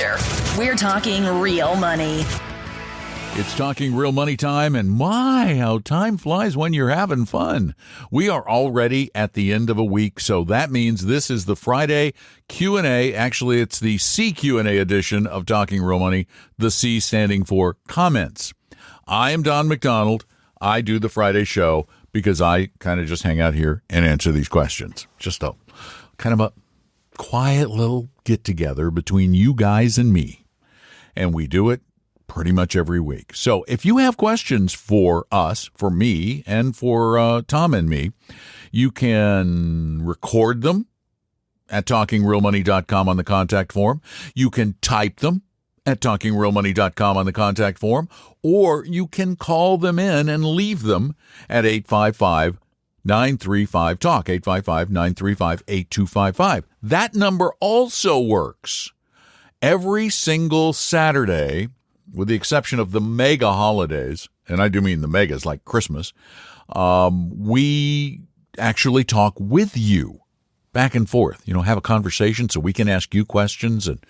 future. We're talking real money. It's Talking Real Money time, and my, how time flies when you're having fun. We are already at the end of a week, so that means this is the Friday Q&A. Actually, it's the CQ&A edition of Talking Real Money, the C standing for comments. I am Don McDonald. I do the Friday show because I kind of just hang out here and answer these questions. Just a kind of a quiet little get-together between you guys and me, and we do it pretty much every week. So if you have questions for us, for me, and for Tom and me, you can record them at talkingrealmoney.com on the contact form. You can type them at talkingrealmoney.com on the contact form, or you can call them in and leave them at 855-935-TALK, 855-935-8255. That number also works every single Saturday, with the exception of the mega holidays, and I do mean the megas like Christmas. We actually talk with you back and forth, have a conversation so we can ask you questions and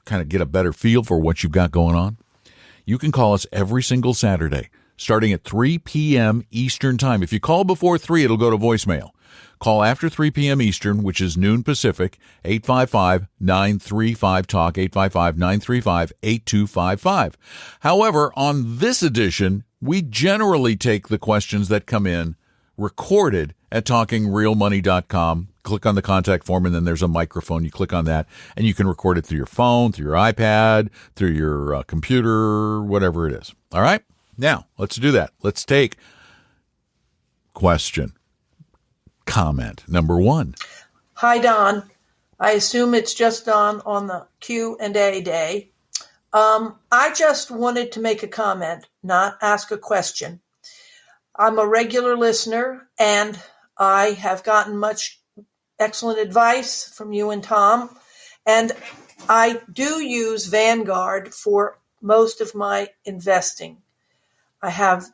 kind of get a better feel for what you've got going on. You can call us every single Saturday, starting at 3 p.m. Eastern Time. If you call before 3, it'll go to voicemail. Call after 3 p.m. Eastern, which is noon Pacific, 855-935-TALK, 855-935-8255. However, on this edition, we generally take the questions that come in recorded at talkingrealmoney.com. Click on the contact form, and then there's a microphone. You click on that, and you can record it through your phone, through your iPad, through your computer, whatever it is. All right? Now, let's do that. Let's take question. Comment number 1. Hi, Don. I assume it's just Don on the Q&A day. I just wanted to make a comment, not ask a question. I'm a regular listener, and I have gotten much excellent advice from you and Tom, and I do use Vanguard for most of my investing. I have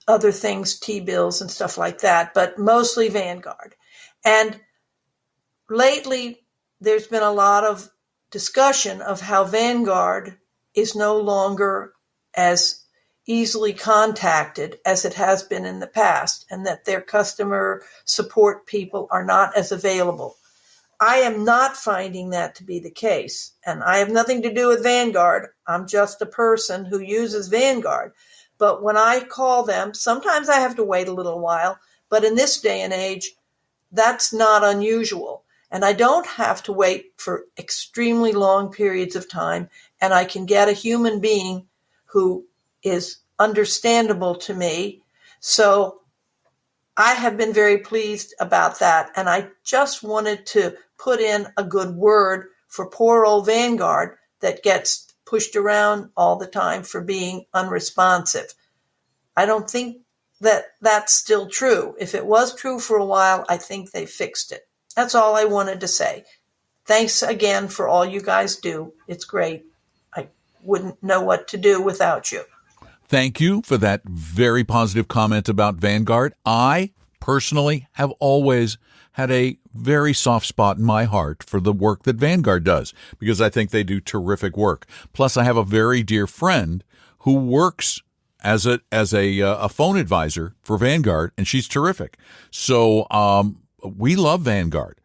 other things, T-bills and stuff like that, but mostly Vanguard. And lately, there's been a lot of discussion of how Vanguard is no longer as easily contacted as it has been in the past, and that their customer support people are not as available. I am not finding that to be the case, and I have nothing to do with Vanguard. I'm just a person who uses Vanguard. But when I call them, sometimes I have to wait a little while. But in this day and age, that's not unusual. And I don't have to wait for extremely long periods of time. And I can get a human being who is understandable to me. So I have been very pleased about that. And I just wanted to put in a good word for poor old Vanguard that gets pushed around all the time for being unresponsive. I don't think that that's still true. If it was true for a while, I think they fixed it. That's all I wanted to say. Thanks again for all you guys do. It's great. I wouldn't know what to do without you. Thank you for that very positive comment about Vanguard. I personally have always had a very soft spot in my heart for the work that Vanguard does, because I think they do terrific work. Plus, I have a very dear friend who works as a phone advisor for Vanguard, and she's terrific. So we love Vanguard.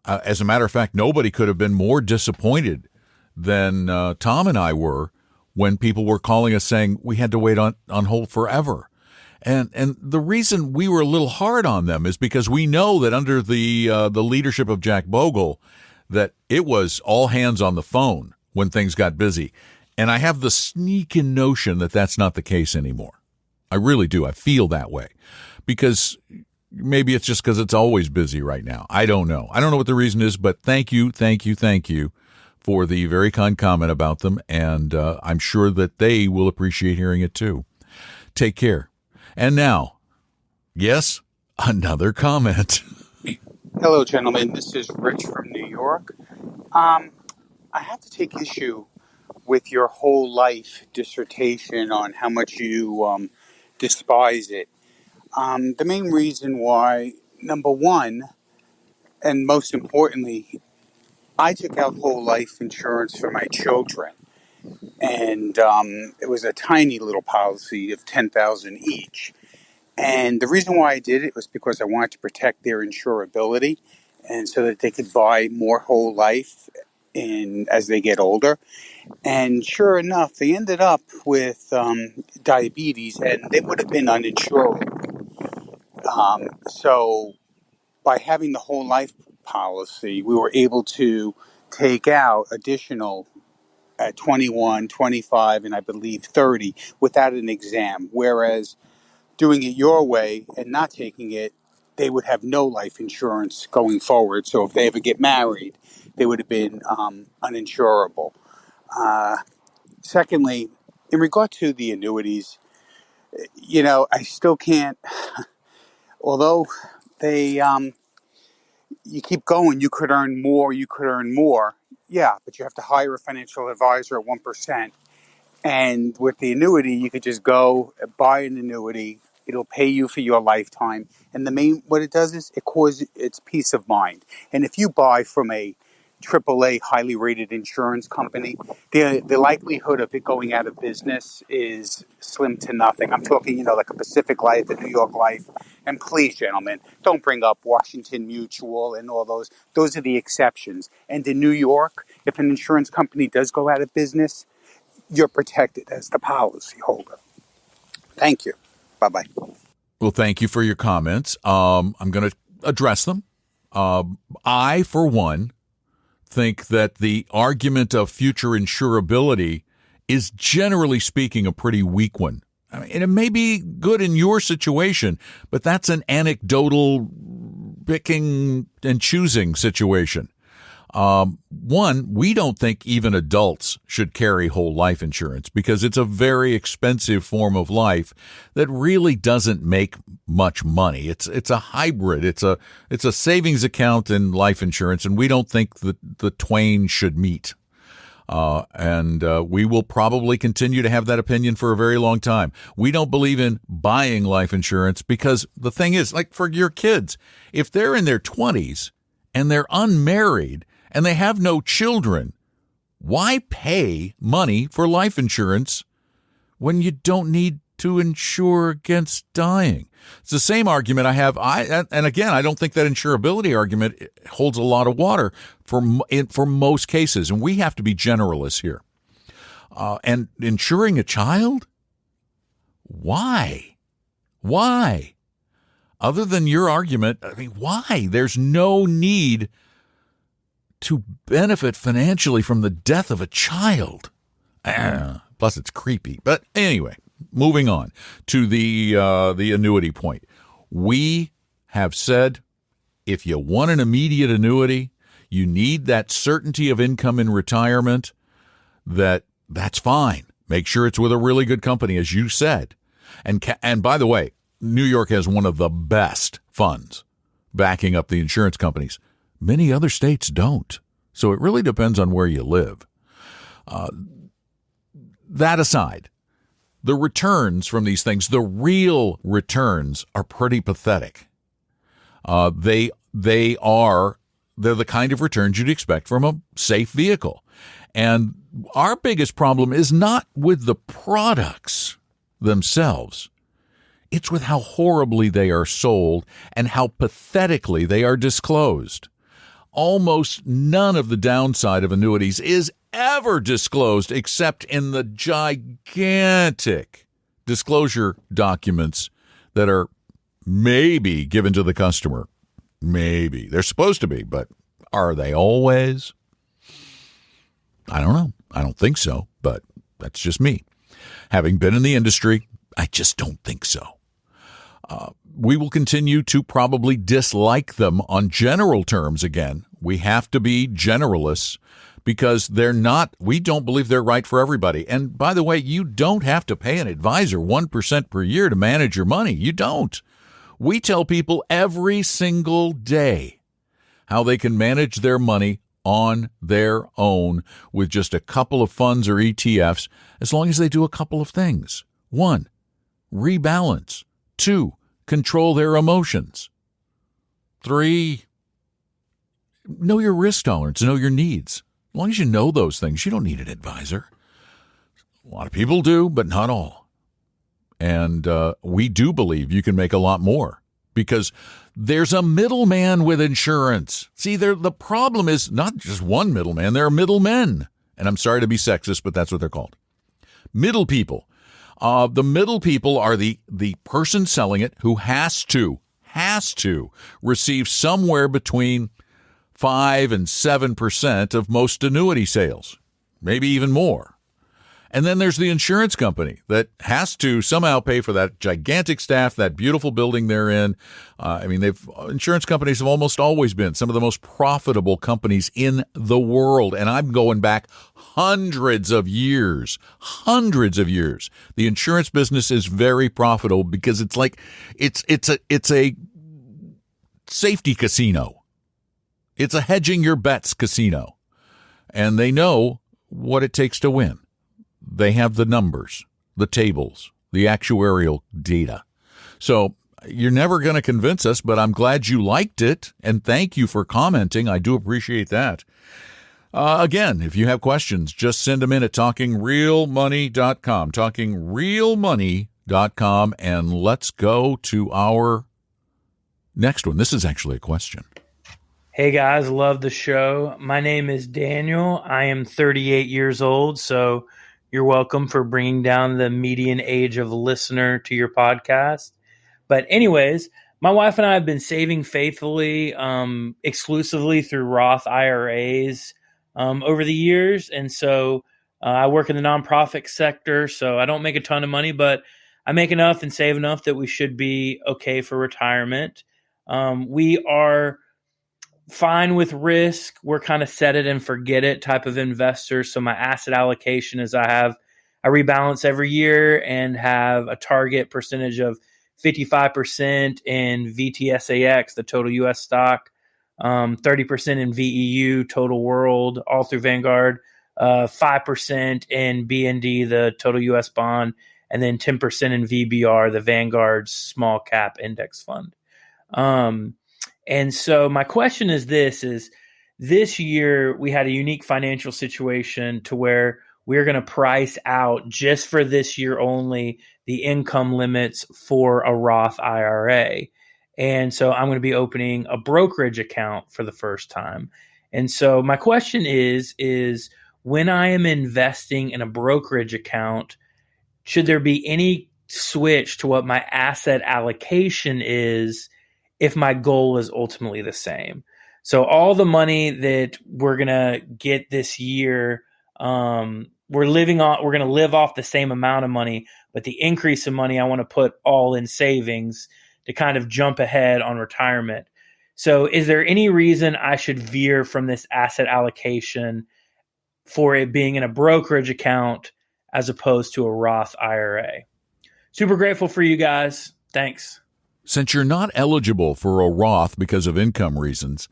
As a matter of fact, nobody could have been more disappointed than Tom and I were when people were calling us saying we had to wait on hold forever. And the reason we were a little hard on them is because we know that under the leadership of Jack Bogle, that it was all hands on the phone when things got busy. And I have the sneaking notion that that's not the case anymore. I really do. I feel that way, because maybe it's just because it's always busy right now. I don't know. I don't know what the reason is, but thank you for the very kind comment about them. And I'm sure that they will appreciate hearing it too. Take care. And now, yes, another comment. Hello, gentlemen. This is Rich from New York. I have to take issue with your whole life dissertation on how much you despise it. The main reason why, number one, and most importantly, I took out whole life insurance for my children, and it was a tiny little policy of 10,000 each. And the reason why I did it was because I wanted to protect their insurability, and so that they could buy more whole life as they get older. And sure enough, they ended up with diabetes, and they would have been uninsurable. So by having the whole life policy, we were able to take out additional at 21, 25, and I believe 30 without an exam. Whereas doing it your way and not taking it, they would have no life insurance going forward. So if they ever get married, they would have been uninsurable. Secondly, in regard to the annuities, I still can't, although they, you keep going, you could earn more, Yeah, but you have to hire a financial advisor at 1%. And with the annuity, you could just go buy an annuity. It'll pay you for your lifetime. And what it does is it's peace of mind. And if you buy from a AAA highly rated insurance company, the likelihood of it going out of business is slim to nothing. I'm talking, like a Pacific Life, a New York Life. And please, gentlemen, don't bring up Washington Mutual and all those. Those are the exceptions. And in New York, if an insurance company does go out of business, you're protected as the policy holder. Thank you. Bye-bye. Well, thank you for your comments. I'm going to address them. I, for one, think that the argument of future insurability is, generally speaking, a pretty weak one. I mean, and it may be good in your situation, but that's an anecdotal picking and choosing situation. One, we don't think even adults should carry whole life insurance because it's a very expensive form of life that really doesn't make much money. It's a hybrid. It's a savings account and life insurance, and we don't think that the twain should meet. And we will probably continue to have that opinion for a very long time. We don't believe in buying life insurance because the thing is, like for your kids, if they're in their 20s and they're unmarried and they have no children, why pay money for life insurance when you don't need to insure against dying? It's the same argument I have. And again, I don't think that insurability argument holds a lot of water for most cases, and we have to be generalists here. And insuring a child? Why? Why? Other than your argument, I mean, why? There's no need to benefit financially from the death of a child. Plus, it's creepy. But anyway, moving on to the annuity point. We have said if you want an immediate annuity, you need that certainty of income in retirement, that's fine. Make sure it's with a really good company, as you said. And by the way, New York has one of the best funds backing up the insurance companies. Many other states don't. So it really depends on where you live. That aside, the returns from these things, the real returns, are pretty pathetic. They're the kind of returns you'd expect from a safe vehicle. And our biggest problem is not with the products themselves. It's with how horribly they are sold and how pathetically they are disclosed. Almost none of the downside of annuities is ever disclosed except in the gigantic disclosure documents that are maybe given to the customer. Maybe. They're supposed to be, but are they always? I don't know. I don't think so, but that's just me. Having been in the industry, I just don't think so. We will continue to probably dislike them on general terms again. We have to be generalists because we don't believe they're right for everybody. And by the way, you don't have to pay an advisor 1% per year to manage your money. You don't. We tell people every single day how they can manage their money on their own with just a couple of funds or ETFs, as long as they do a couple of things. 1, rebalance. 2, control their emotions. 3, know your risk tolerance, know your needs. As long as you know those things, you don't need an advisor. A lot of people do, but not all. And we do believe you can make a lot more because there's a middleman with insurance. See, the problem is not just one middleman. There are middlemen. And I'm sorry to be sexist, but that's what they're called. Middle people. The middle people are the person selling it who has to receive somewhere between 5 and 7% of most annuity sales, maybe even more. And then there's the insurance company that has to somehow pay for that gigantic staff, that beautiful building they're in. Insurance companies have almost always been some of the most profitable companies in the world. And I'm going back hundreds of years. The insurance business is very profitable because it's a safety casino. It's a hedging your bets casino. And they know what it takes to win. They have the numbers, the tables, the actuarial data. So you're never going to convince us, but I'm glad you liked it, and thank you for commenting. I do appreciate that. Again, if you have questions, just send them in at talkingrealmoney.com, talkingrealmoney.com, and let's go to our next one. This is actually a question. Hey guys, love the show. My name is Daniel. I am 38 years old, so you're welcome for bringing down the median age of listener to your podcast. But anyways, my wife and I have been saving faithfully, exclusively through Roth IRAs over the years. And so I work in the nonprofit sector, so I don't make a ton of money, but I make enough and save enough that we should be okay for retirement. We are fine with risk. We're kind of set it and forget it type of investor. So my asset allocation is I rebalance every year and have a target percentage of 55% in VTSAX, the total U.S. stock, 30% in VEU, total world, all through Vanguard, 5% in BND, the total U.S. bond, and then 10% in VBR, the Vanguard small cap index fund. And so my question is this year we had a unique financial situation to where we're going to price out just for this year only the income limits for a Roth IRA. And so I'm going to be opening a brokerage account for the first time. And so my question is when I am investing in a brokerage account, should there be any switch to what my asset allocation is if my goal is ultimately the same? So all the money that we're going to get this year, we're going to live off the same amount of money, but the increase in money I want to put all in savings to kind of jump ahead on retirement. So is there any reason I should veer from this asset allocation for it being in a brokerage account as opposed to a Roth IRA? Super grateful for you guys. Thanks. Since you're not eligible for a Roth because of income reasons,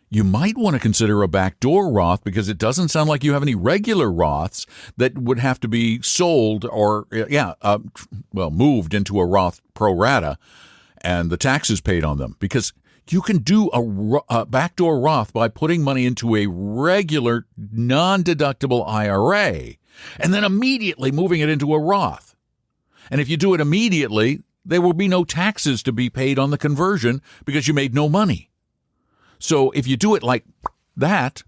you might want to consider a backdoor Roth because it doesn't sound like you have any regular Roths that would have to be sold or, moved into a Roth pro rata and the taxes paid on them. Because you can do a backdoor Roth by putting money into a regular non-deductible IRA and then immediately moving it into a Roth. And if you do it immediately, there will be no taxes to be paid on the conversion because you made no money. So if you do it like that,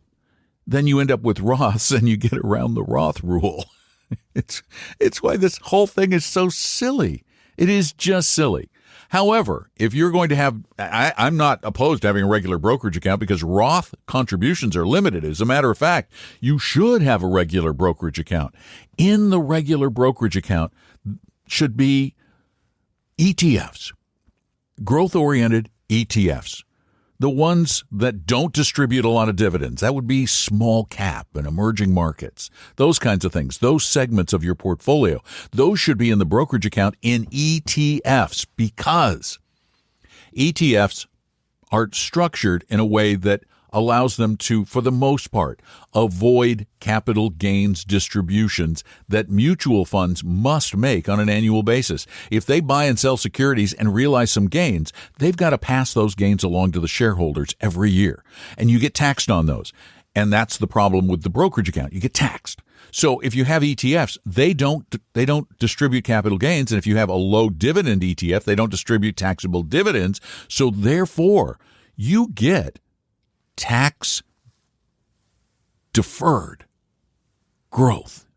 then you end up with Roths and you get around the Roth rule. It's why this whole thing is so silly. It is just silly. However, if you're going to have, I'm not opposed to having a regular brokerage account because Roth contributions are limited. As a matter of fact, you should have a regular brokerage account. In the regular brokerage account should be ETFs, growth-oriented ETFs, the ones that don't distribute a lot of dividends. That would be small cap and emerging markets, those kinds of things, those segments of your portfolio. Those should be in the brokerage account in ETFs because ETFs are structured in a way that allows them to, for the most part, avoid capital gains distributions that mutual funds must make on an annual basis. If they buy and sell securities and realize some gains, they've got to pass those gains along to the shareholders every year. And you get taxed on those. And that's the problem with the brokerage account. You get taxed. So if you have ETFs, they don't distribute capital gains. And if you have a low dividend ETF, they don't distribute taxable dividends. So therefore, you get tax deferred growth.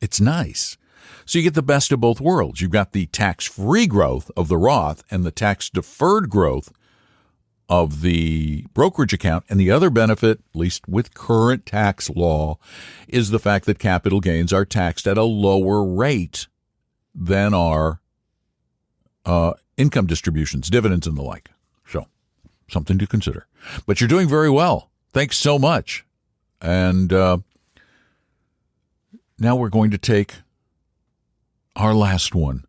It's nice. So you get the best of both worlds. You've got the tax-free growth of the Roth and the tax-deferred growth of the brokerage account. And the other benefit, at least with current tax law, is the fact that capital gains are taxed at a lower rate than our income distributions, dividends, and the like. So something to consider. But you're doing very well. Thanks so much. And now we're going to take our last one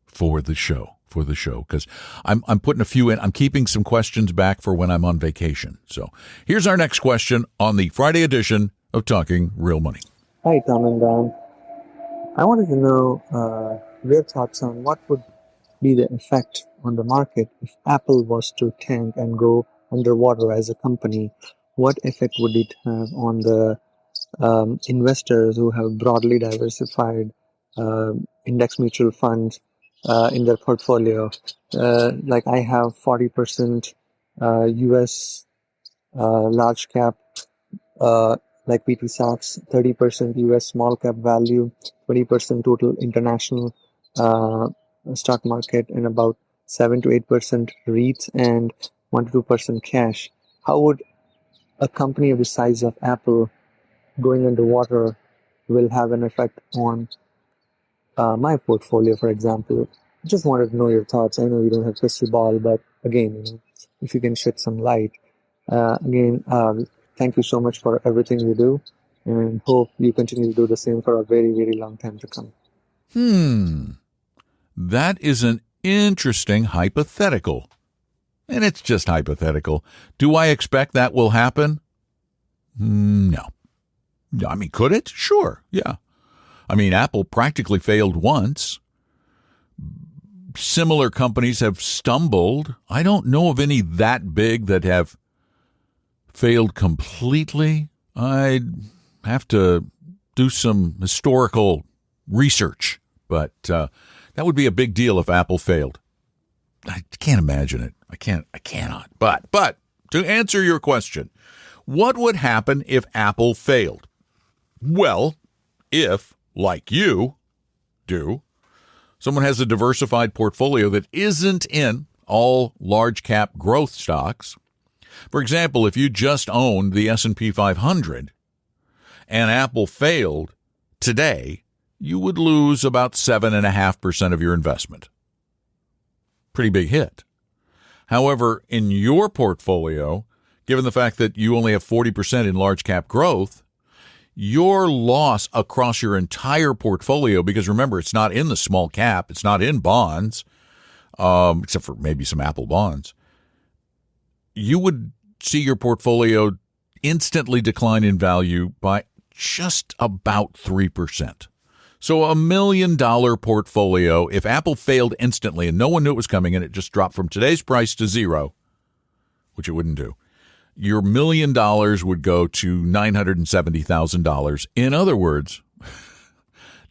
for the show. Because I'm putting a few in. I'm keeping some questions back for when I'm on vacation. So here's our next question on the Friday edition of Talking Real Money. Hi, Tom and Dan. I wanted to know your thoughts on what would be the effect on the market if Apple was to tank and go underwater as a company. What effect would it have on the investors who have broadly diversified index mutual funds in their portfolio? Like I have 40% US large cap, like PT stocks, 30% US small cap value, 20% total international stock market, and about 7 to 8% REITs and 1 to 2% cash. How would a company of the size of Apple going underwater will have an effect on my portfolio, for example? I just wanted to know your thoughts. I know you don't have crystal ball, but again, if you can shed some light. Thank you so much for everything you do, and hope you continue to do the same for a very, very long time to come. That is an interesting hypothetical. And it's just hypothetical. Do I expect that will happen? No. I mean, could it? Sure. Yeah. I mean, Apple practically failed once. Similar companies have stumbled. I don't know of any that big that have failed completely. I'd have to do some historical research, but that would be a big deal if Apple failed. I can't imagine it. I cannot. But to answer your question, what would happen if Apple failed? Well, if, like you do, someone has a diversified portfolio that isn't in all large cap growth stocks. For example, if you just owned the S&P 500 and Apple failed today, you would lose about 7.5% of your investment. Pretty big hit. However, in your portfolio, given the fact that you only have 40% in large cap growth, your loss across your entire portfolio, because remember, it's not in the small cap, it's not in bonds, except for maybe some Apple bonds, you would see your portfolio instantly decline in value by just about 3%. So $1 million portfolio, if Apple failed instantly and no one knew it was coming and it just dropped from today's price to zero, which it wouldn't do, your $1 million would go to $970,000. In other words,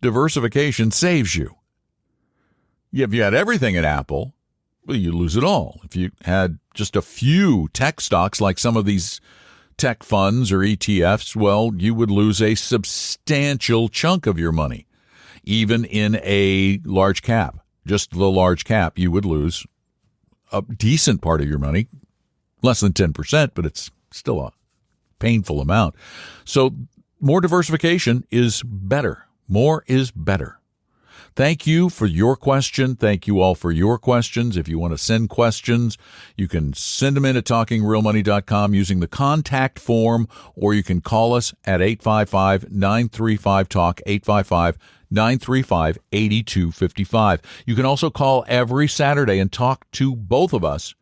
diversification saves you. If you had everything at Apple, well, you lose it all. If you had just a few tech stocks like some of these tech funds or ETFs, well, you would lose a substantial chunk of your money. Even in a large cap, just the large cap, you would lose a decent part of your money, less than 10%, but it's still a painful amount. So more diversification is better. More is better. Thank you for your question. Thank you all for your questions. If you want to send questions, you can send them in at talkingrealmoney.com using the contact form, or you can call us at 855-935-TALK, 855-935-8255. You can also call every Saturday and talk to both of us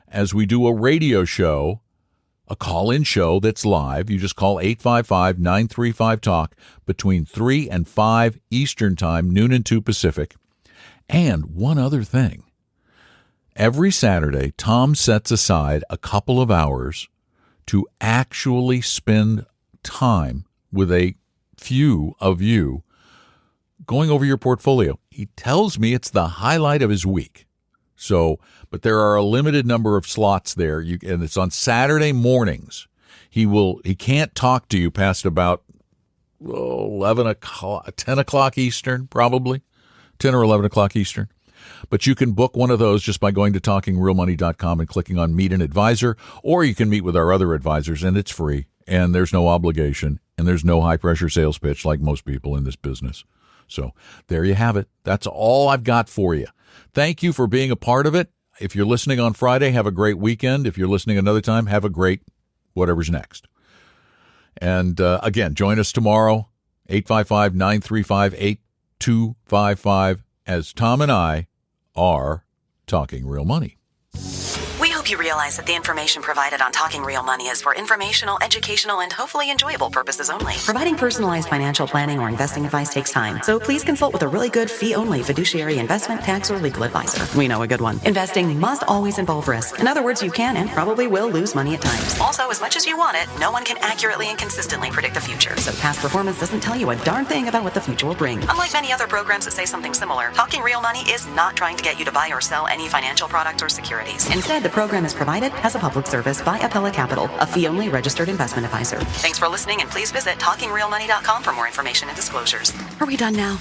as we do a radio show a call-in show that's live. You just call 855-935-TALK between 3 and 5 Eastern Time, noon and 2 Pacific. And one other thing. Every Saturday, Tom sets aside a couple of hours to actually spend time with a few of you going over your portfolio. He tells me it's the highlight of his week. So, but there are a limited number of slots there, and it's on Saturday mornings. He can't talk to you past about 10 o'clock Eastern, probably 10 or 11 o'clock Eastern. But you can book one of those just by going to talkingrealmoney.com and clicking on Meet an Advisor, or you can meet with our other advisors, and it's free, and there's no obligation, and there's no high-pressure sales pitch like most people in this business. So there you have it. That's all I've got for you. Thank you for being a part of it. If you're listening on Friday, have a great weekend. If you're listening another time, have a great whatever's next. And again, join us tomorrow, 855-935-8255, as Tom and I are talking real money. We hope you realize that the information provided on Talking Real Money is for informational, educational, and hopefully enjoyable purposes only. Providing personalized financial planning or investing advice takes time, so please consult with a really good fee-only fiduciary investment, tax, or legal advisor. We know a good one. Investing must always involve risk. In other words, you can and probably will lose money at times. Also, as much as you want it, no one can accurately and consistently predict the future, so past performance doesn't tell you a darn thing about what the future will bring. Unlike many other programs that say something similar, Talking Real Money is not trying to get you to buy or sell any financial products or securities. Instead, the program is provided as a public service by Appella Capital, a fee-only registered investment advisor. Thanks for listening, and please visit talkingrealmoney.com for more information and disclosures. Are we done now?